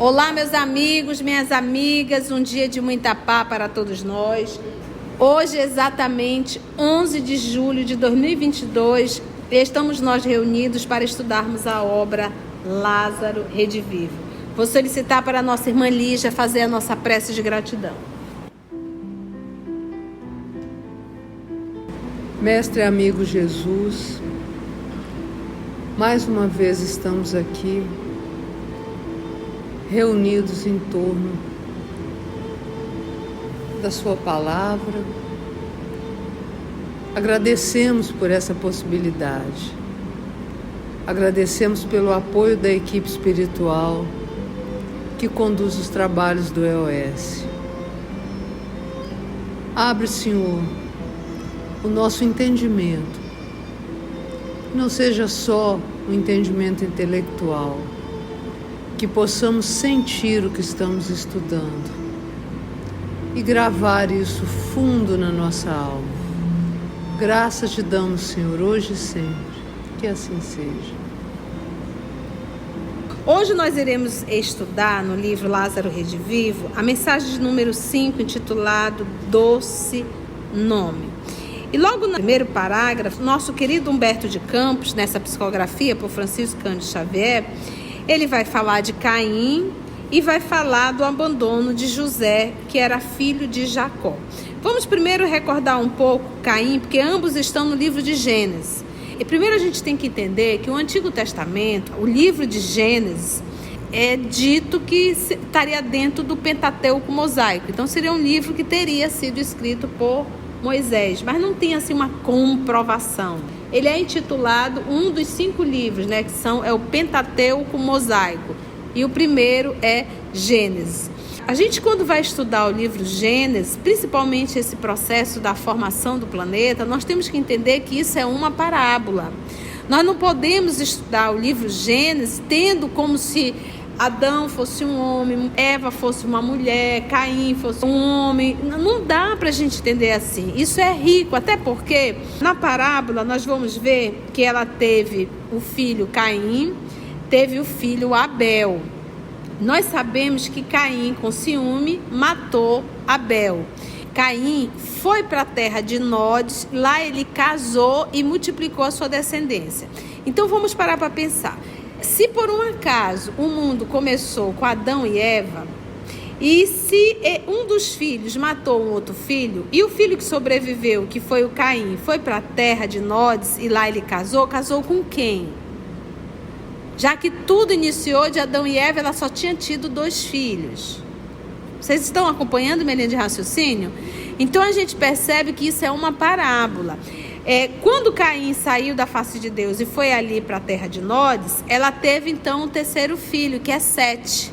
Olá, meus amigos, minhas amigas, um dia de muita paz para todos nós. Hoje, exatamente 11 de julho de 2022, estamos nós reunidos para estudarmos a obra Lázaro Redivivo. Vou solicitar para a nossa irmã Lígia fazer a nossa prece de gratidão. Mestre amigo Jesus, mais uma vez estamos aqui, reunidos em torno da sua palavra. Agradecemos por essa possibilidade. Agradecemos pelo apoio da equipe espiritual que conduz os trabalhos do EOS. Abre, Senhor, o nosso entendimento. Não seja só um entendimento intelectual, que possamos sentir o que estamos estudando e gravar isso fundo na nossa alma. Graças te damos, Senhor, hoje e sempre. Que assim seja. Hoje nós iremos estudar no livro Lázaro Redivivo a mensagem de número 5, intitulado Doce Nome. E logo no primeiro parágrafo, nosso querido Humberto de Campos, nessa psicografia por Francisco Cândido Xavier, ele vai falar de Caim e vai falar do abandono de José, que era filho de Jacó. Vamos primeiro recordar um pouco Caim, porque ambos estão no livro de Gênesis. E primeiro a gente tem que entender que o Antigo Testamento, o livro de Gênesis, é dito que estaria dentro do Pentateuco mosaico. Então seria um livro que teria sido escrito por Moisés, mas não tem assim uma comprovação. Ele é intitulado um dos 5 livros, né, que é o Pentateuco mosaico, e o primeiro é Gênesis. A gente, quando vai estudar o livro Gênesis, principalmente esse processo da formação do planeta, nós temos que entender que isso é uma parábola. Nós não podemos estudar o livro Gênesis tendo como se Adão fosse um homem, Eva fosse uma mulher, Caim fosse um homem. Não dá para a gente entender assim. Isso é rico, até porque na parábola nós vamos ver que ela teve o filho Caim, teve o filho Abel. Nós sabemos que Caim, com ciúme, matou Abel. Caim foi para a terra de Nod, lá ele casou e multiplicou a sua descendência. Então vamos parar para pensar. Se por um acaso o mundo começou com Adão e Eva, e se um dos filhos matou um outro filho, e o filho que sobreviveu, que foi o Caim, foi para a terra de Nod e lá ele casou com quem? Já que tudo iniciou de Adão e Eva, ela só tinha tido 2 filhos. Vocês estão acompanhando minha linha de raciocínio? Então a gente percebe que isso é uma parábola. Quando Caim saiu da face de Deus e foi ali para a terra de Nod, ela teve então o 3º filho, que é Sete.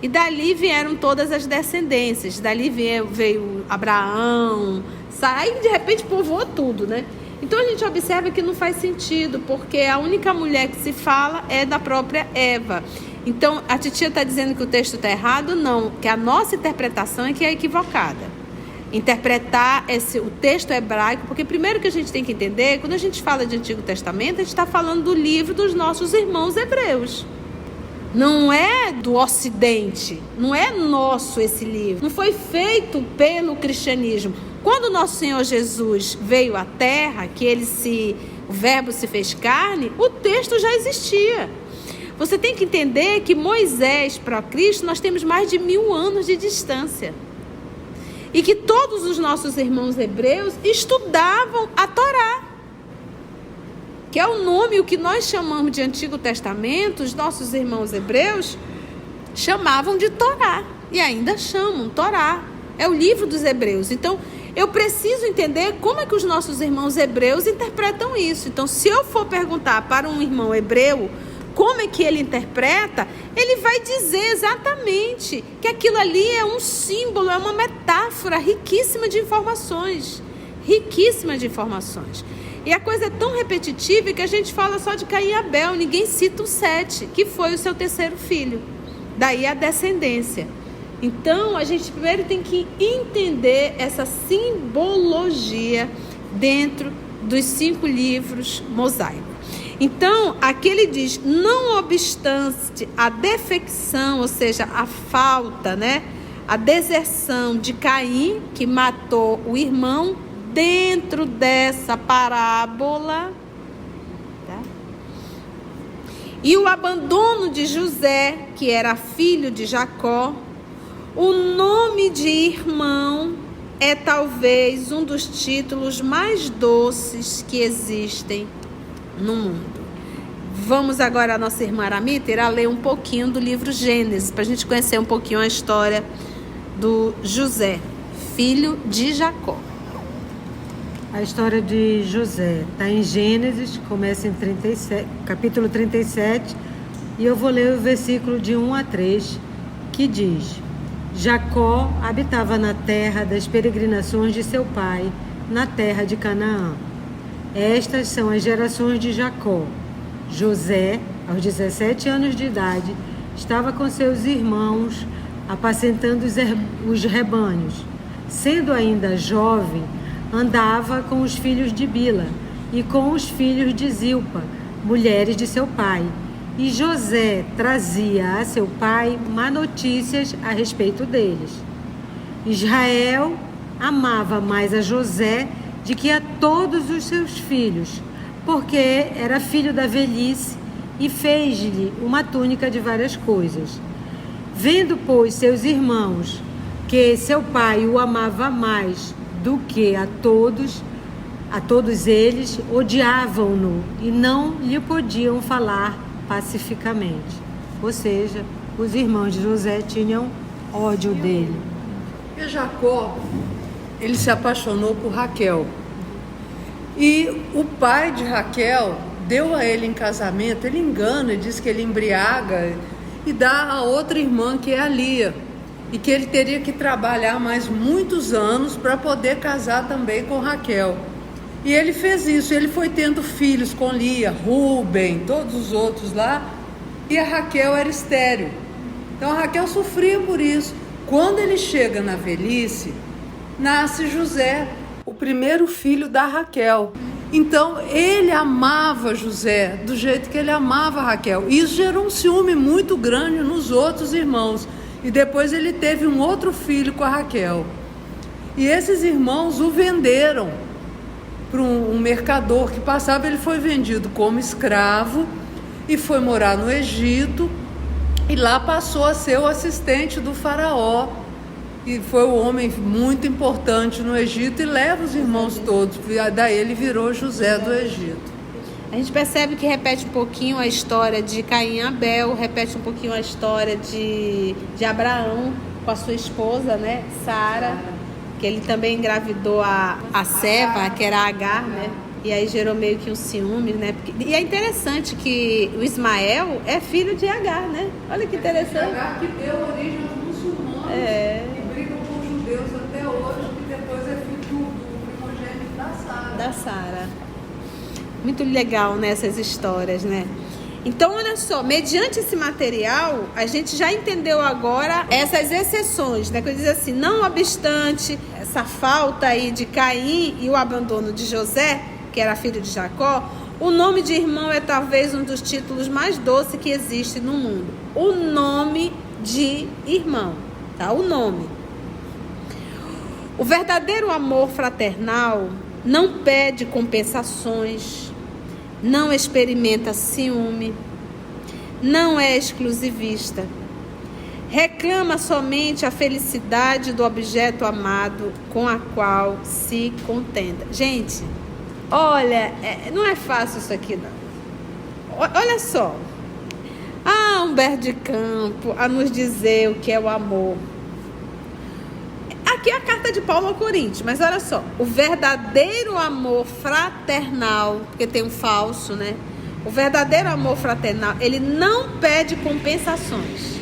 E dali vieram todas as descendências. Dali veio Abraão, aí de repente povoou tudo, né? Então a gente observa que não faz sentido, porque a única mulher que se fala é da própria Eva. Então a titia está dizendo que o texto está errado? Não, que a nossa interpretação é que é equivocada. Interpretar o texto hebraico, porque primeiro que a gente tem que entender, quando a gente fala de Antigo Testamento, a gente está falando do livro dos nossos irmãos hebreus. Não é do Ocidente, não é nosso esse livro, não foi feito pelo cristianismo. Quando nosso Senhor Jesus veio à Terra, o verbo se fez carne, o texto já existia. Você tem que entender que Moisés para Cristo, nós temos mais de 1000 anos de distância. E que todos os nossos irmãos hebreus estudavam a Torá, que é o nome, o que nós chamamos de Antigo Testamento, os nossos irmãos hebreus chamavam de Torá, e ainda chamam Torá, é o livro dos hebreus. Então, eu preciso entender como é que os nossos irmãos hebreus interpretam isso. Então, se eu for perguntar para um irmão hebreu como é que ele interpreta, ele vai dizer exatamente que aquilo ali é um símbolo, é uma metáfora riquíssima de informações. E a coisa é tão repetitiva que a gente fala só de Caim e Abel, ninguém cita o Sete, que foi o seu 3º filho. Daí a descendência. Então, a gente primeiro tem que entender essa simbologia dentro dos 5 livros mosaicos. Então, aqui ele diz: não obstante a defecção, ou seja, a falta, né? A deserção de Caim, que matou o irmão, dentro dessa parábola, tá? E o abandono de José, que era filho de Jacó, o nome de irmão é talvez um dos títulos mais doces que existem no mundo. Vamos agora, a nossa irmã Aramita irá ler um pouquinho do livro Gênesis, para a gente conhecer um pouquinho a história do José, filho de Jacó. A história de José está em Gênesis, começa em capítulo 37, e eu vou ler o versículo de 1 a 3, que diz: Jacó habitava na terra das peregrinações de seu pai, na terra de Canaã. Estas são as gerações de Jacó. José, aos 17 anos de idade, estava com seus irmãos apacentando os rebanhos. Sendo ainda jovem, andava com os filhos de Bila e com os filhos de Zilpa, mulheres de seu pai. E José trazia a seu pai má notícias a respeito deles. Israel amava mais a José do que a todos os seus filhos, porque era filho da velhice, e fez-lhe uma túnica de várias coisas. Vendo, pois, seus irmãos que seu pai o amava mais do que a todos eles, odiavam-no e não lhe podiam falar pacificamente. Ou seja, os irmãos de José tinham ódio dele. E Jacó, ele se apaixonou por Raquel. E o pai de Raquel deu a ele em casamento, ele engana, diz que ele embriaga e dá a outra irmã, que é a Lia, e que ele teria que trabalhar mais muitos anos para poder casar também com Raquel. E ele fez isso, ele foi tendo filhos com Lia, Rúben, todos os outros lá, e a Raquel era estéril. Então a Raquel sofria por isso. Quando ele chega na velhice, nasce José, o primeiro filho da Raquel. Então ele amava José do jeito que ele amava Raquel. Isso gerou um ciúme muito grande nos outros irmãos. E depois ele teve um outro filho com a Raquel. E esses irmãos o venderam para um mercador que passava. Ele foi vendido como escravo e foi morar no Egito. E lá passou a ser o assistente do faraó. E foi um homem muito importante no Egito e leva os irmãos todos. Daí ele virou José do Egito. A gente percebe que repete um pouquinho a história de Caim e Abel, repete um pouquinho a história de Abraão com a sua esposa, né, Sara, que ele também engravidou a Seva, que era a Agar, né? E aí gerou meio que um ciúme, né? E é interessante que o Ismael é filho de Agar, né? Olha que interessante. Agar que deu origem aos muçulmanos. Que brigam com os judeus até hoje, que depois é filho do primogênito da Sara. Muito legal nessas histórias, né? Então, olha só, mediante esse material, a gente já entendeu agora essas exceções, né? Que diz assim: não obstante essa falta aí de Caim e o abandono de José, que era filho de Jacó, o nome de irmão é talvez um dos títulos mais doces que existe no mundo. O nome de irmão, tá? O nome. O verdadeiro amor fraternal não pede compensações, não experimenta ciúme, não é exclusivista, reclama somente a felicidade do objeto amado com a qual se contenta. Gente, olha, não é fácil isso aqui não. Olha só, Humberto de Campos a nos dizer o que é o amor. Aqui é a carta de Paulo ao Coríntios, mas olha só, o verdadeiro amor fraternal, porque tem um falso, né? O verdadeiro amor fraternal, ele não pede compensações.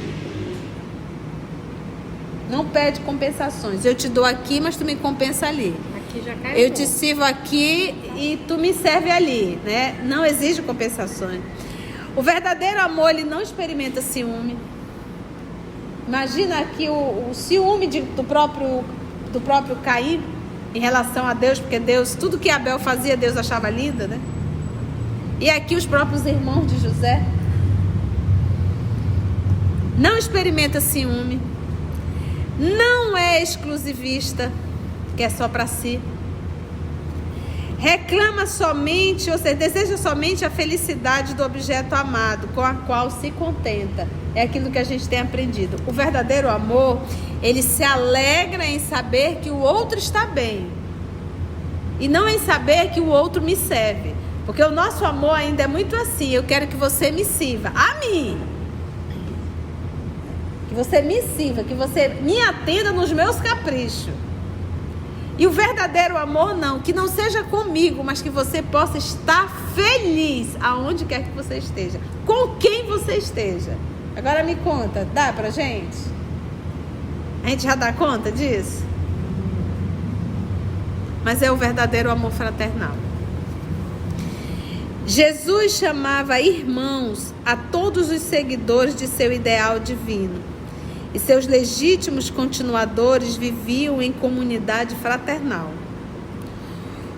Não pede compensações. Eu te dou aqui, mas tu me compensa ali. Aqui já caiu. Eu te sirvo aqui e tu me serve ali, né? Não exige compensações. O verdadeiro amor, ele não experimenta ciúme. Imagina aqui o ciúme do próprio Caim em relação a Deus, porque Deus, tudo que Abel fazia, Deus achava lindo, né? E aqui os próprios irmãos de José. Não experimenta ciúme. Não é exclusivista, que é só para si. Reclama somente, ou seja, deseja somente a felicidade do objeto amado, com a qual se contenta. É aquilo que a gente tem aprendido. O verdadeiro amor, ele se alegra em saber que o outro está bem. E não em saber que o outro me serve. Porque o nosso amor ainda é muito assim. Eu quero que você me sirva. A mim. Que você me sirva. Que você me atenda nos meus caprichos. E o verdadeiro amor não. Que não seja comigo, mas que você possa estar feliz aonde quer que você esteja. Com quem você esteja. Agora me conta. Dá pra gente? A gente já dá conta disso? Mas é o verdadeiro amor fraternal. Jesus chamava irmãos a todos os seguidores de seu ideal divino. E seus legítimos continuadores viviam em comunidade fraternal.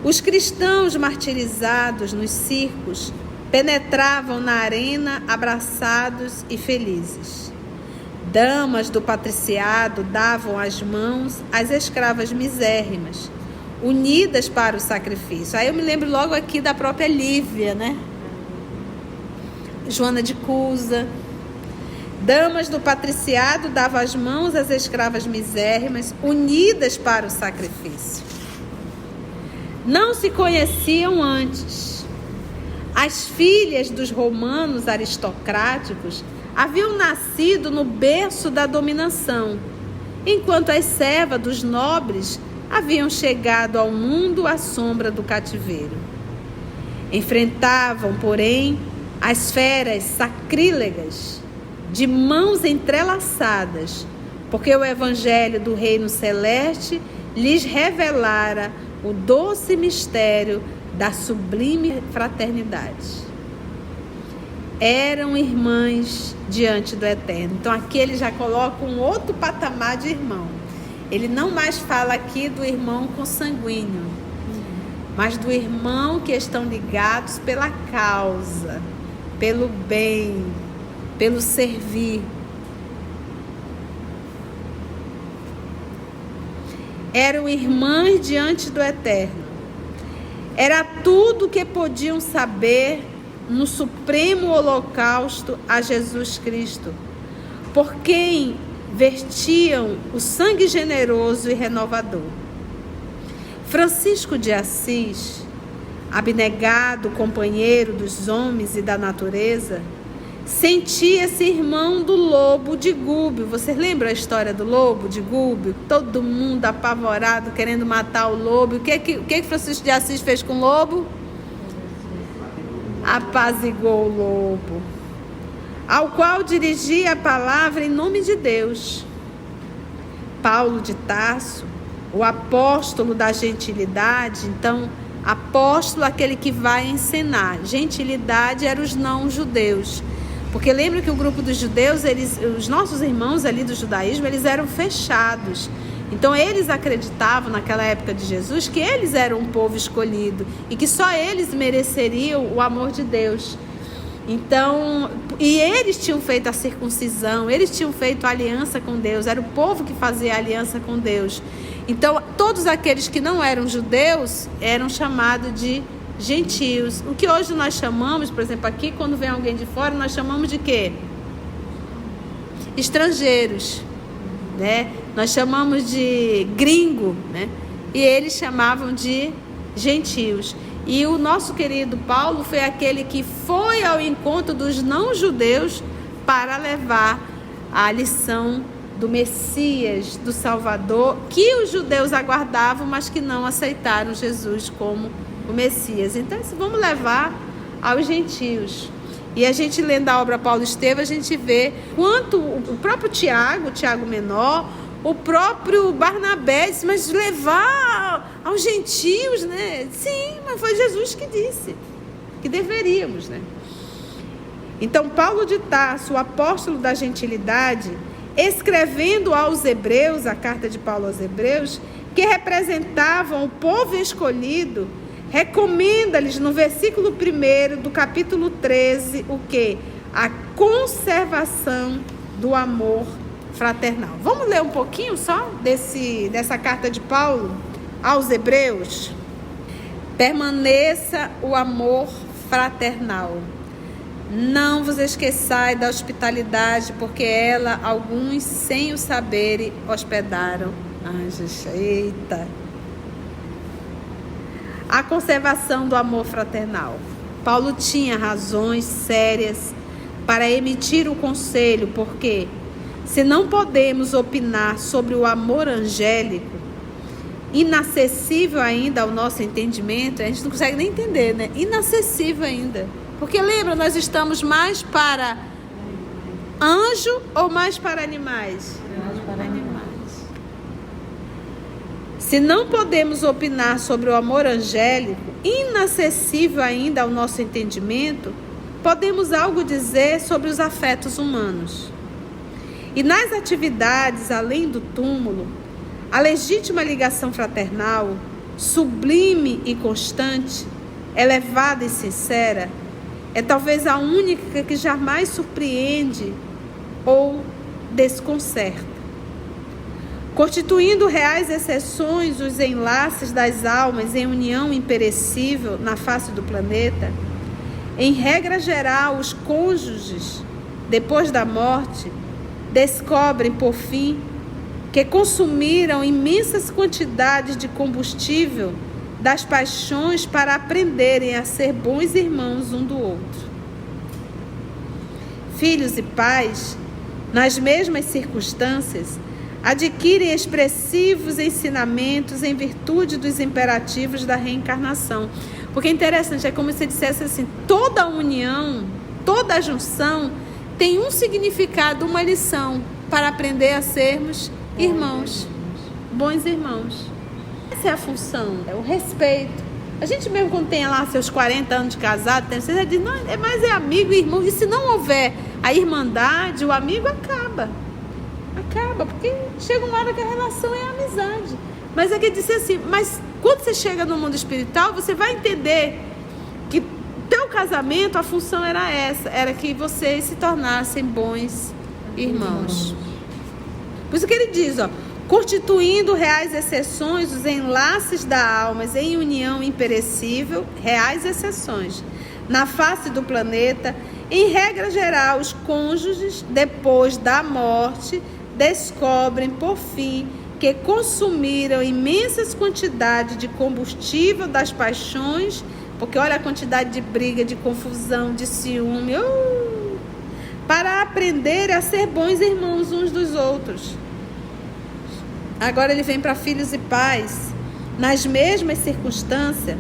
Os cristãos martirizados nos circos penetravam na arena abraçados e felizes. Damas do patriciado davam as mãos às escravas misérrimas, unidas para o sacrifício. Aí eu me lembro logo aqui da própria Lívia, né? Joana de Cusa. Damas do patriciado davam as mãos às escravas misérrimas, unidas para o sacrifício. Não se conheciam antes. As filhas dos romanos aristocráticos haviam nascido no berço da dominação, enquanto as servas dos nobres haviam chegado ao mundo à sombra do cativeiro. Enfrentavam, porém, as feras sacrílegas, de mãos entrelaçadas, porque o evangelho do reino celeste lhes revelara o doce mistério da sublime fraternidade. Eram irmãs diante do Eterno. Então aqui ele já coloca um outro patamar de irmão. Ele não mais fala aqui do irmão consanguíneo, mas do irmão que estão ligados pela causa, pelo bem, pelo servir. Eram irmãs diante do Eterno. Era tudo o que podiam saber no supremo holocausto a Jesus Cristo, por quem vertiam o sangue generoso e renovador. Francisco de Assis, abnegado companheiro dos homens e da natureza, sentia-se irmão do lobo de Gúbio. Vocês lembram a história do lobo de Gúbio? Todo mundo apavorado, querendo matar o lobo. O que Francisco de Assis fez com o lobo? Apaziguou o lobo, ao qual dirigia a palavra em nome de Deus. Paulo de Tarso, o apóstolo da gentilidade, então, apóstolo, aquele que vai ensinar. Gentilidade eram os não-judeus. Porque lembra que o grupo dos judeus, os nossos irmãos ali do judaísmo, eles eram fechados. Então eles acreditavam naquela época de Jesus que eles eram um povo escolhido e que só eles mereceriam o amor de Deus. Então, e eles tinham feito a circuncisão, eles tinham feito a aliança com Deus, era o povo que fazia a aliança com Deus. Então todos aqueles que não eram judeus eram chamados de gentios. O que hoje nós chamamos, por exemplo, aqui quando vem alguém de fora, nós chamamos de quê? Estrangeiros, né? Nós chamamos de gringo, né? E eles chamavam de gentios. E o nosso querido Paulo foi aquele que foi ao encontro dos não-judeus para levar a lição do Messias, do Salvador, que os judeus aguardavam, mas que não aceitaram Jesus como o Messias. Então, vamos levar aos gentios. E a gente lendo a obra Paulo Estevão, a gente vê quanto o próprio Tiago menor, o próprio Barnabé disse, mas levar aos gentios, né? Sim, mas foi Jesus que disse que deveríamos, né? Então, Paulo de Tarso, o apóstolo da gentilidade, escrevendo aos hebreus, a carta de Paulo aos hebreus, que representavam o povo escolhido, recomenda-lhes no versículo 1 do capítulo 13 o quê? A conservação do amor fraternal. Vamos ler um pouquinho só dessa carta de Paulo aos Hebreus? Permaneça o amor fraternal. Não vos esqueçai da hospitalidade, porque ela, alguns, sem o saberem, hospedaram anjos. Eita! A conservação do amor fraternal. Paulo tinha razões sérias para emitir o conselho, porque se não podemos opinar sobre o amor angélico, inacessível ainda ao nosso entendimento, a gente não consegue nem entender, né? Inacessível ainda. Porque lembra, nós estamos mais para anjo ou mais para animais? Mais para animais. Se não podemos opinar sobre o amor angélico, inacessível ainda ao nosso entendimento, podemos algo dizer sobre os afetos humanos. E nas atividades além do túmulo, a legítima ligação fraternal, sublime e constante, elevada e sincera, é talvez a única que jamais surpreende ou desconcerta. Constituindo reais exceções os enlaces das almas em união imperecível na face do planeta, em regra geral, os cônjuges, depois da morte, descobrem, por fim, que consumiram imensas quantidades de combustível das paixões para aprenderem a ser bons irmãos um do outro. Filhos e pais, nas mesmas circunstâncias, adquirem expressivos ensinamentos em virtude dos imperativos da reencarnação. Porque é interessante, é como se dissesse assim, toda união, toda junção tem um significado, uma lição para aprender a sermos irmãos, bons irmãos. Essa é a função, é o respeito. A gente mesmo quando tem lá seus 40 anos de casado, você já diz, não, é mais amigo e irmão. E se não houver a irmandade, o amigo acaba, porque chega uma hora que a relação é a amizade. Mas é que dizer assim, mas quando você chega no mundo espiritual, você vai entender que teu casamento, a função era essa, era que vocês se tornassem bons irmãos. Por isso que ele diz, constituindo reais exceções, os enlaces da alma em união imperecível, reais exceções, na face do planeta, em regra geral, os cônjuges, depois da morte, descobrem, por fim, que consumiram imensas quantidades de combustível das paixões, porque olha a quantidade de briga, de confusão, de ciúme, para aprender a ser bons irmãos uns dos outros. Agora ele vem para filhos e pais, nas mesmas circunstâncias,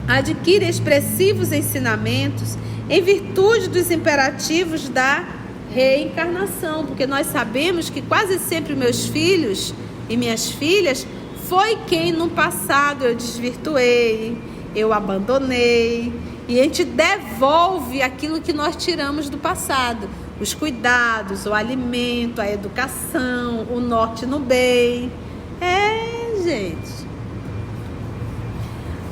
adquire expressivos ensinamentos em virtude dos imperativos da reencarnação, porque nós sabemos que quase sempre meus filhos e minhas filhas foi quem no passado eu desvirtuei, eu abandonei, e a gente devolve aquilo que nós tiramos do passado, os cuidados, o alimento, a educação, o norte no bem. Gente,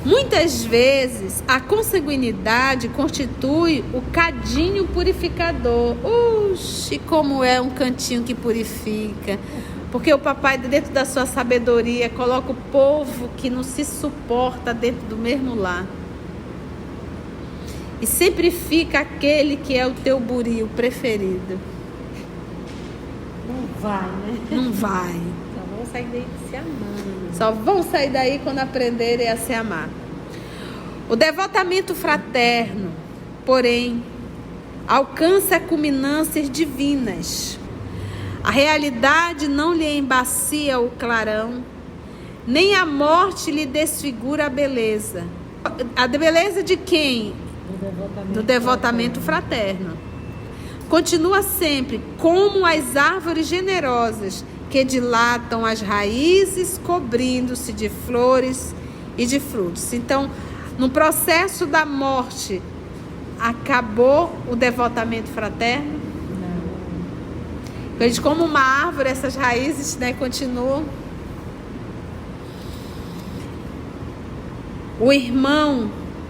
muitas vezes a consanguinidade constitui o cadinho purificador. Como é um cantinho que purifica. Porque o papai, dentro da sua sabedoria, coloca o povo que não se suporta dentro do mesmo lar. E sempre fica aquele que é o teu buril preferido. Não vai, né? Não vai. Só vão sair daí se amando. Só vão sair daí quando aprenderem a se amar. O devotamento fraterno, porém, alcança culminâncias divinas. A realidade não lhe embacia o clarão, nem a morte lhe desfigura a beleza. A beleza de quem? Do devotamento fraterno. Continua sempre como as árvores generosas que dilatam as raízes, cobrindo-se de flores e de frutos. Então, no processo da morte, acabou o devotamento fraterno? Não. Como uma árvore, essas raízes, continuam. O irmão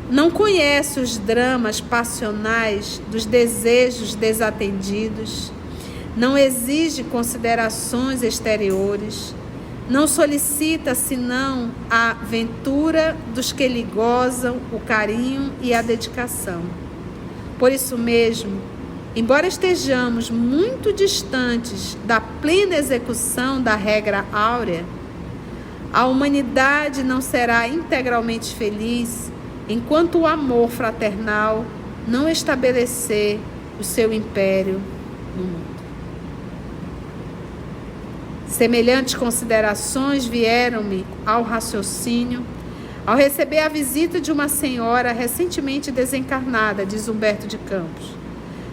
não conhece os dramas passionais dos desejos desatendidos, não exige considerações exteriores, não solicita senão a ventura dos que lhe gozam o carinho e a dedicação. Por isso mesmo, embora estejamos muito distantes da plena execução da regra áurea, a humanidade não será integralmente feliz enquanto o amor fraternal não estabelecer o seu império no mundo. Semelhantes considerações vieram-me ao raciocínio ao receber a visita de uma senhora recentemente desencarnada, diz Humberto de Campos.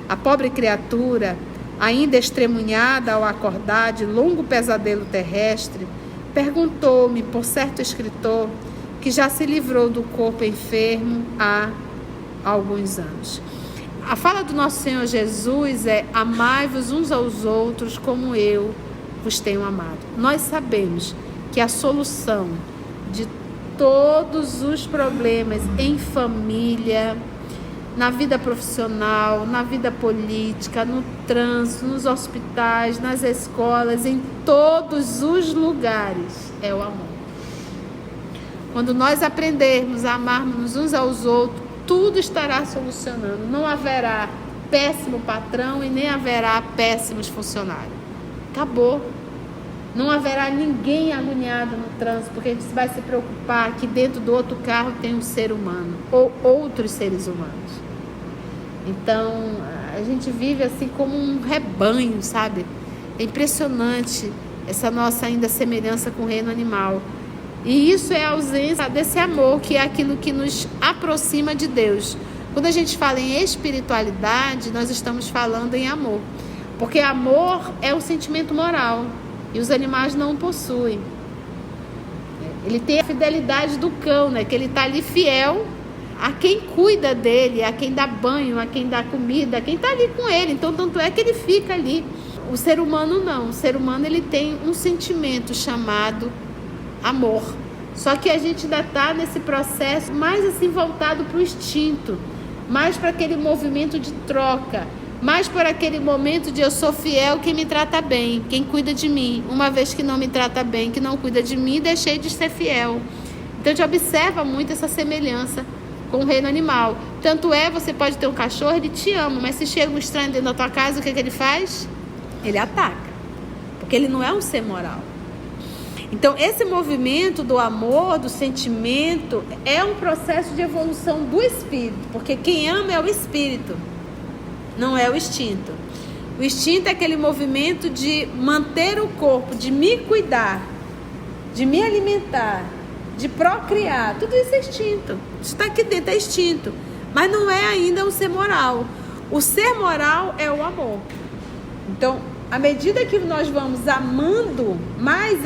A pobre criatura, ainda estremunhada ao acordar de longo pesadelo terrestre, perguntou-me por certo escritor que já se livrou do corpo enfermo há alguns anos. A fala do nosso Senhor Jesus é: amai-vos uns aos outros como eu vos tenho amado. Nós sabemos que a solução de todos os problemas em família, na vida profissional, na vida política, no trânsito, nos hospitais, nas escolas, em todos os lugares, é o amor. Quando nós aprendermos a amarmos uns aos outros, tudo estará solucionando. Não haverá péssimo patrão e nem haverá péssimos funcionários. Acabou. Não haverá ninguém agoniado no trânsito, porque a gente vai se preocupar que dentro do outro carro tem um ser humano ou outros seres humanos. Então, a gente vive assim como um rebanho, sabe? É impressionante essa nossa ainda semelhança com o reino animal. E isso é a ausência desse amor, que é aquilo que nos aproxima de Deus. Quando a gente fala em espiritualidade, nós estamos falando em amor. Porque amor é um sentimento moral. E os animais não o possuem. Ele tem a fidelidade do cão, né? Que ele está ali fiel a quem cuida dele, a quem dá banho, a quem dá comida, a quem está ali com ele. Então, tanto é que ele fica ali. O ser humano não. O ser humano ele tem um sentimento chamado amor. Só que a gente ainda está nesse processo mais assim voltado para o instinto, mais para aquele movimento de troca, mais por aquele momento de eu sou fiel quem me trata bem, quem cuida de mim. Uma vez que não me trata bem, que não cuida de mim, deixei de ser fiel. Então a gente observa muito essa semelhança com o reino animal. Tanto é, você pode ter um cachorro, ele te ama, mas se chega um estranho dentro da tua casa, o que ele faz? Ele ataca, porque ele não é um ser moral. Então esse movimento do amor, do sentimento, é um processo de evolução do espírito, porque quem ama é o espírito, não é o instinto. O instinto é aquele movimento de manter o corpo, de me cuidar, de me alimentar, de procriar. Tudo isso é instinto. Isso está aqui dentro, é instinto. Mas não é ainda um ser moral. O ser moral é o amor. Então, à medida que nós vamos amando, mais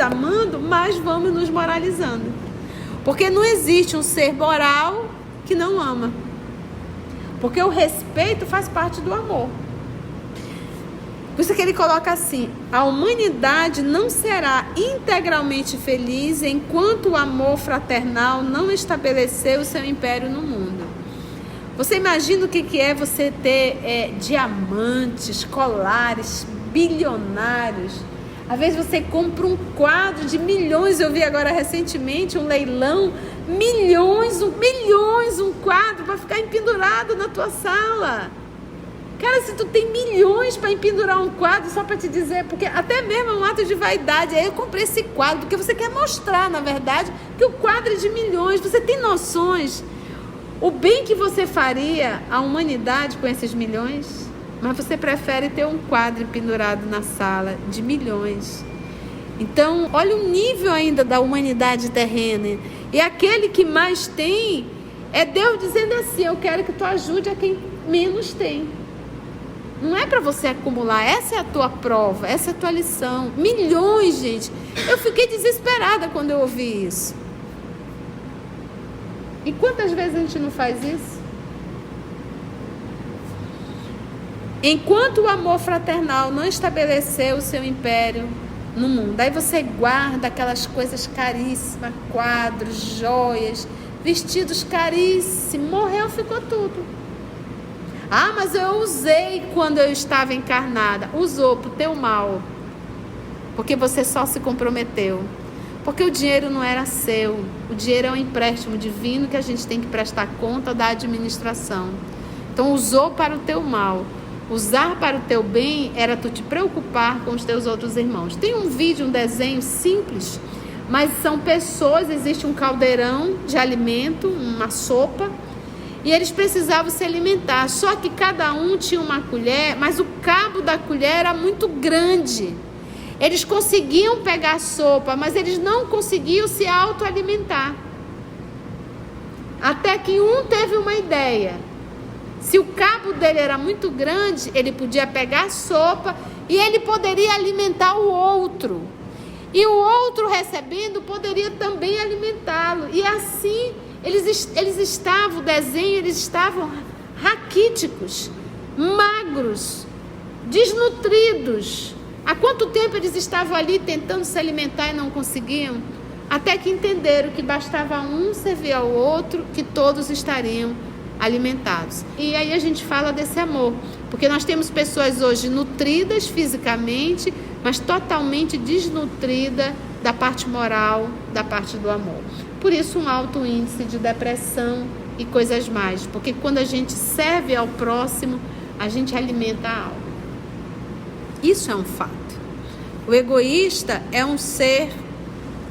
vamos nos moralizando. Porque não existe um ser moral que não ama. Porque o respeito faz parte do amor. Por isso que ele coloca assim: a humanidade não será integralmente feliz enquanto o amor fraternal não estabelecer o seu império no mundo. Você imagina o que é você ter diamantes, colares, bilionários. Às vezes você compra um quadro de milhões. Eu vi agora recentemente um leilão, milhões, um quadro para ficar empendurado na tua sala. Cara, se tu tem milhões para empendurar um quadro, só para te dizer, porque até mesmo é um ato de vaidade. Aí eu comprei esse quadro porque você quer mostrar, na verdade, que o quadro é de milhões. Você tem noções o bem que você faria à humanidade com esses milhões? Mas você prefere ter um quadro pendurado na sala de milhões. Então, olha o nível ainda da humanidade terrena. E aquele que mais tem é Deus dizendo assim: eu quero que tu ajude a quem menos tem. Não é para você acumular. Essa é a tua prova, essa é a tua lição. Milhões, gente. Eu fiquei desesperada quando eu ouvi isso. E quantas vezes a gente não faz isso? Enquanto o amor fraternal não estabeleceu o seu império no mundo, aí você guarda aquelas coisas caríssimas, quadros, joias, vestidos caríssimos, morreu, ficou tudo. Ah, mas eu usei quando eu estava encarnada. Usou para o teu mal, porque você só se comprometeu. Porque o dinheiro não era seu. O dinheiro é um empréstimo divino que a gente tem que prestar conta da administração. Então usou para o teu mal. Usar para o teu bem era tu te preocupar com os teus outros irmãos. Tem um vídeo, um desenho simples, mas são pessoas, existe um caldeirão de alimento, uma sopa, e eles precisavam se alimentar. Só que cada um tinha uma colher, mas o cabo da colher era muito grande. Eles conseguiam pegar a sopa, mas eles não conseguiam se autoalimentar. Até que um teve uma ideia. Se o cabo dele era muito grande, ele podia pegar a sopa e ele poderia alimentar o outro. E o outro recebendo poderia também alimentá-lo. E assim, eles estavam, o desenho, eles estavam raquíticos, magros, desnutridos. Há quanto tempo eles estavam ali tentando se alimentar e não conseguiam? Até que entenderam que bastava um servir ao outro, que todos estariam alimentados. E aí a gente fala desse amor, porque nós temos pessoas hoje nutridas fisicamente, mas totalmente desnutridas da parte moral, da parte do amor. Por isso um alto índice de depressão e coisas mais, porque quando a gente serve ao próximo, a gente alimenta a alma. Isso é um fato. O egoísta é um ser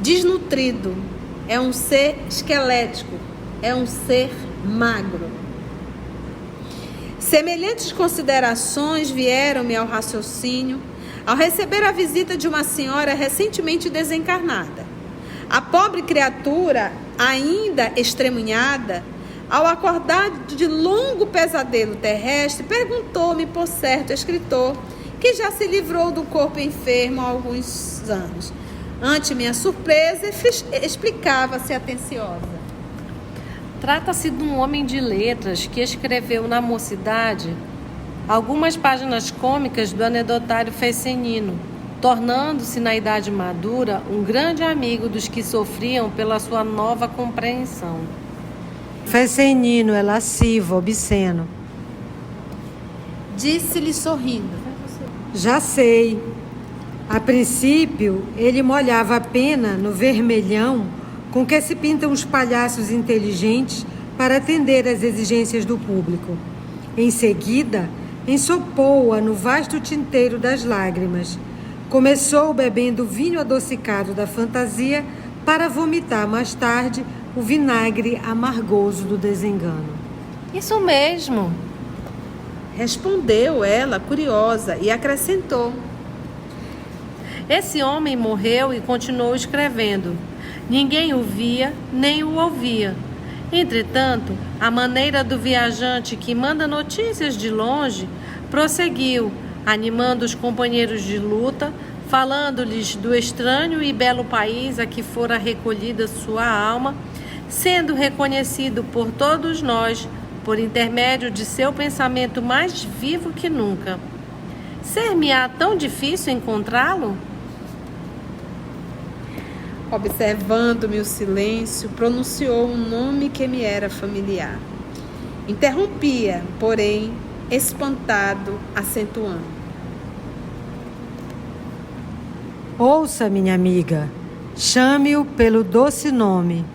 desnutrido, é um ser esquelético, é um ser magro. Semelhantes considerações vieram-me ao raciocínio ao receber a visita de uma senhora recentemente desencarnada. A pobre criatura, ainda estremunhada, ao acordar de longo pesadelo terrestre, perguntou-me por certo escritor que já se livrou do corpo enfermo há alguns anos. Ante minha surpresa, explicava-se atenciosa. Trata-se de um homem de letras que escreveu na mocidade algumas páginas cômicas do anedotário fecenino, tornando-se na idade madura um grande amigo dos que sofriam pela sua nova compreensão. Fecenino é lascivo, obsceno. Disse-lhe sorrindo. Já sei. A princípio, ele molhava a pena no vermelhão com que se pintam os palhaços inteligentes para atender às exigências do público. Em seguida, ensopou-a no vasto tinteiro das lágrimas. Começou bebendo o vinho adocicado da fantasia para vomitar mais tarde o vinagre amargoso do desengano. Isso mesmo, Respondeu ela, curiosa, e acrescentou. esse homem morreu e continuou escrevendo. Ninguém o via, nem o ouvia. Entretanto, a maneira do viajante que manda notícias de longe prosseguiu, animando os companheiros de luta, falando-lhes do estranho e belo país a que fora recolhida sua alma, sendo reconhecido por todos nós por intermédio de seu pensamento mais vivo que nunca. Ser-me-á tão difícil encontrá-lo? Observando-me o silêncio, pronunciou um nome que me era familiar. Interrompia, porém, espantado, acentuando. Ouça, minha amiga, chame-o pelo doce nome.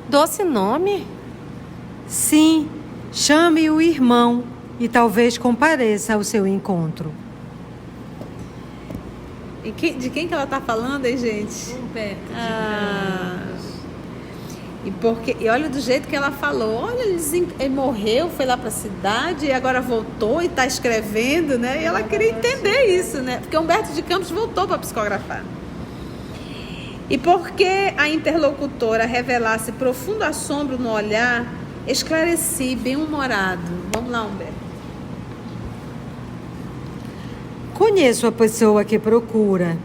Doce nome? Sim, chame-o irmão e talvez compareça ao seu encontro. E de quem que ela está falando, hein, gente? Humberto de E olha do jeito que ela falou. Olha, ele morreu, foi lá para a cidade e agora voltou e está escrevendo, né? E ela queria entender isso, né? Porque Humberto de Campos voltou para psicografar. E porque a interlocutora revelasse profundo assombro no olhar, esclareci, bem-humorado. Vamos lá, Humberto. Conheço a pessoa que procura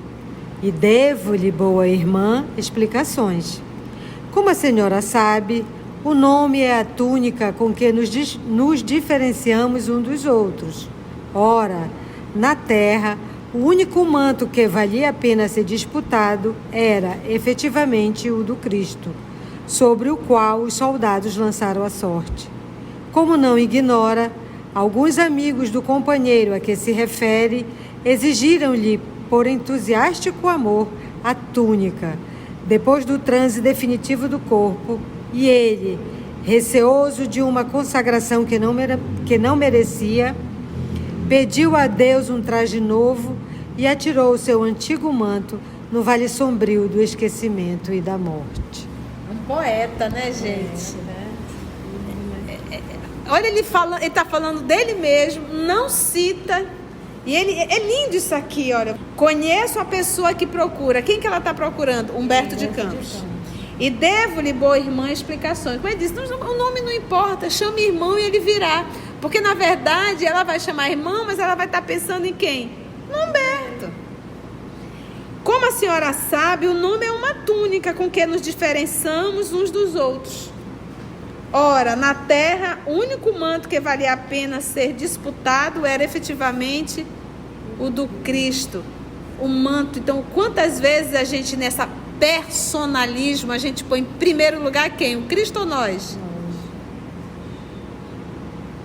e devo-lhe, boa irmã, explicações. Como a senhora sabe, o nome é a túnica com que nos diferenciamos uns dos outros. Ora, na terra, o único manto que valia a pena ser disputado era, efetivamente, o do Cristo. sobre o qual os soldados lançaram a sorte. Como não ignora, alguns amigos do companheiro a que se refere exigiram-lhe, por entusiástico amor, a túnica, depois do transe definitivo do corpo, e ele, receoso de uma consagração que não merecia, pediu a Deus um traje novo e atirou o seu antigo manto no vale sombrio do esquecimento e da morte. Um poeta, né, gente? Olha, ele está falando dele mesmo, não cita. E é lindo isso aqui, olha. Conheço a pessoa que procura. Quem que ela está procurando? Humberto de Campos. E devo-lhe, boa irmã, explicações. Como ele disse, o nome não importa, chame irmão e ele virá. Porque, na verdade, ela vai chamar irmão, mas ela vai estar pensando em quem? No Humberto. Como a senhora sabe, o nome é uma túnica com que nos diferenciamos uns dos outros. Ora, na terra, o único manto que valia a pena ser disputado era efetivamente o do Cristo. O manto. Então, quantas vezes a gente, nessa personalismo, a gente põe em primeiro lugar quem? O Cristo ou nós?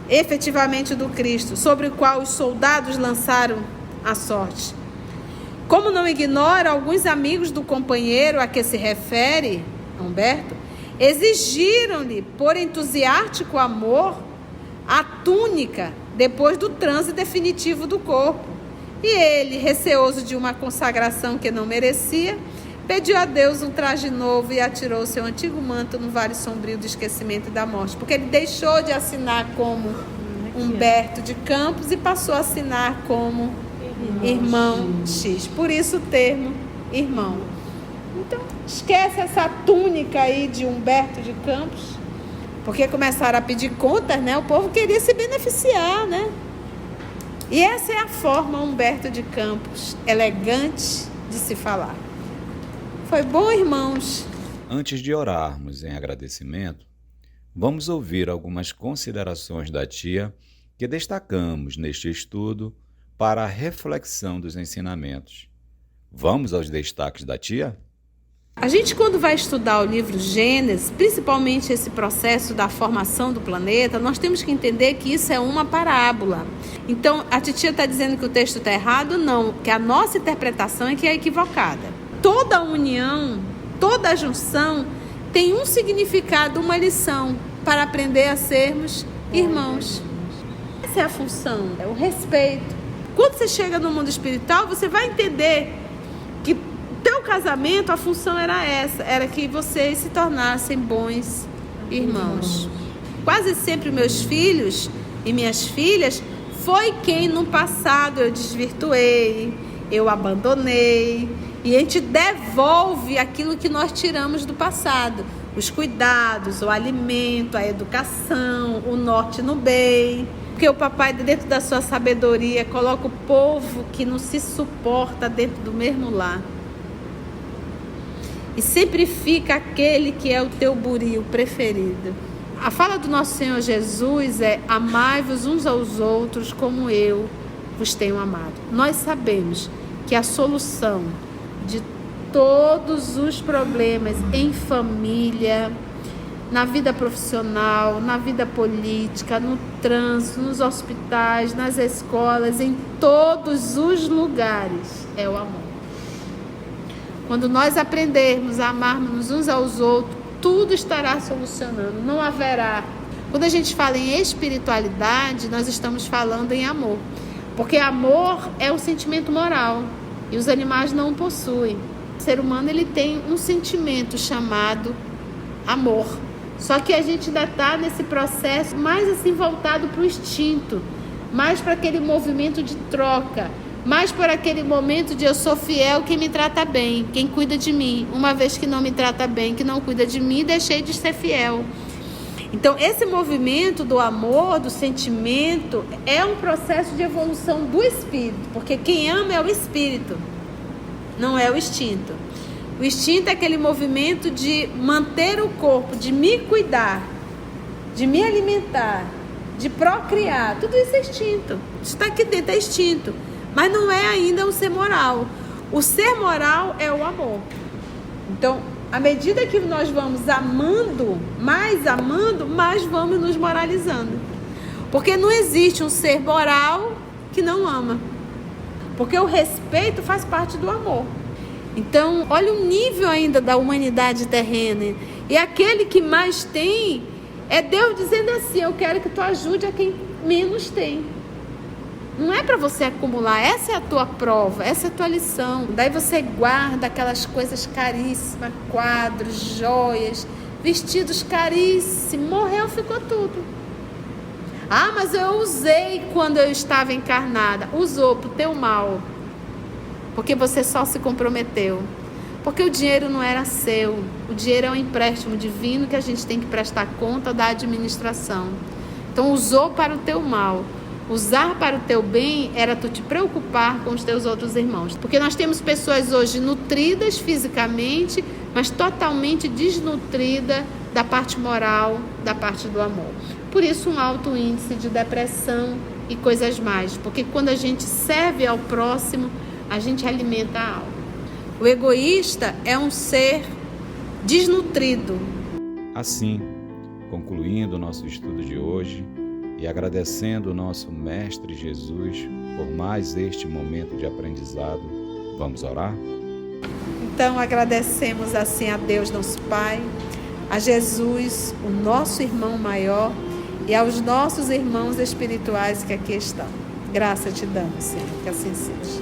Efetivamente o do Cristo, sobre o qual os soldados lançaram a sorte. Como não ignora, alguns amigos do companheiro a que se refere, Humberto, exigiram-lhe, por entusiástico amor, a túnica depois do transe definitivo do corpo. E ele, receoso de uma consagração que não merecia, pediu a Deus um traje novo e atirou seu antigo manto no vale sombrio do esquecimento e da morte. Porque ele deixou de assinar como Humberto de Campos e passou a assinar como irmão X. Por isso o termo irmão. Então, esquece essa túnica aí de Humberto de Campos, porque começaram a pedir contas, né? O povo queria se beneficiar, né? E essa é a forma Humberto de Campos, elegante de se falar. Foi bom, irmãos? Antes de orarmos em agradecimento, vamos ouvir algumas considerações da tia que destacamos neste estudo para a reflexão dos ensinamentos. Vamos aos destaques da tia? A gente, quando vai estudar o livro Gênesis, principalmente esse processo da formação do planeta, nós temos que entender que isso é uma parábola. Então, a titia está dizendo que o texto está errado? Não, que a nossa interpretação é que é equivocada. Toda união, toda junção tem um significado, uma lição para aprender a sermos irmãos. Essa é a função, é o respeito. Quando você chega no mundo espiritual, você vai entender que teu casamento, a função era essa, era que vocês se tornassem bons irmãos. Quase sempre meus filhos e minhas filhas foi quem no passado eu desvirtuei, eu abandonei, e a gente devolve aquilo que nós tiramos do passado, os cuidados, o alimento, a educação, o norte no bem. Porque o papai, dentro da sua sabedoria, coloca o povo que não se suporta dentro do mesmo lar. E sempre fica aquele que é o teu buril preferido. A fala do nosso Senhor Jesus é: amai-vos uns aos outros como eu vos tenho amado. Nós sabemos que a solução de todos os problemas em família, na vida profissional, na vida política, no trânsito, nos hospitais, nas escolas, em todos os lugares, é o amor. Quando nós aprendermos a amarmos uns aos outros, tudo estará solucionando, não haverá. Quando a gente fala em espiritualidade, nós estamos falando em amor, porque amor é um sentimento moral e os animais não o possuem. O ser humano, ele tem um sentimento chamado amor, só que a gente ainda está nesse processo mais assim voltado para o instinto, mais para aquele movimento de troca, mais por aquele momento de eu sou fiel, quem me trata bem, quem cuida de mim. Uma vez que não me trata bem, que não cuida de mim, deixei de ser fiel. Então, esse movimento do amor, do sentimento, é um processo de evolução do espírito, porque quem ama é o espírito, não é o instinto. O instinto é aquele movimento de manter o corpo, de me cuidar, de me alimentar, de procriar. Tudo isso é instinto. Isso está aqui dentro, é instinto. Mas não é ainda o ser moral. O ser moral é o amor. Então, À medida que nós vamos amando, mais vamos nos moralizando. Porque não existe um ser moral que não ama. Porque o respeito faz parte do amor. Então, olha o nível ainda da humanidade terrena. E aquele que mais tem é Deus dizendo assim: eu quero que tu ajude a quem menos tem. Não é para você acumular, essa é a tua prova, essa é a tua lição. Daí você guarda aquelas coisas caríssimas, quadros, joias, vestidos caríssimos, morreu, ficou tudo. Ah, mas eu usei quando eu estava encarnada. Usou para o teu mal, porque você só se comprometeu. Porque o dinheiro não era seu, o dinheiro é um empréstimo divino que a gente tem que prestar conta da administração. Então usou para o teu mal. Usar para o teu bem era tu te preocupar com os teus outros irmãos. Porque nós temos pessoas hoje nutridas fisicamente, mas totalmente desnutridas da parte moral, da parte do amor. Por isso um alto índice de depressão e coisas mais. Porque quando a gente serve ao próximo, a gente alimenta a alma. O egoísta é um ser desnutrido. Assim, concluindo o nosso estudo de hoje, e agradecendo o nosso Mestre Jesus por mais este momento de aprendizado, vamos orar? Então agradecemos assim a Deus nosso Pai, a Jesus, o nosso irmão maior, e aos nossos irmãos espirituais que aqui estão. Graça te damos, Senhor, que assim seja.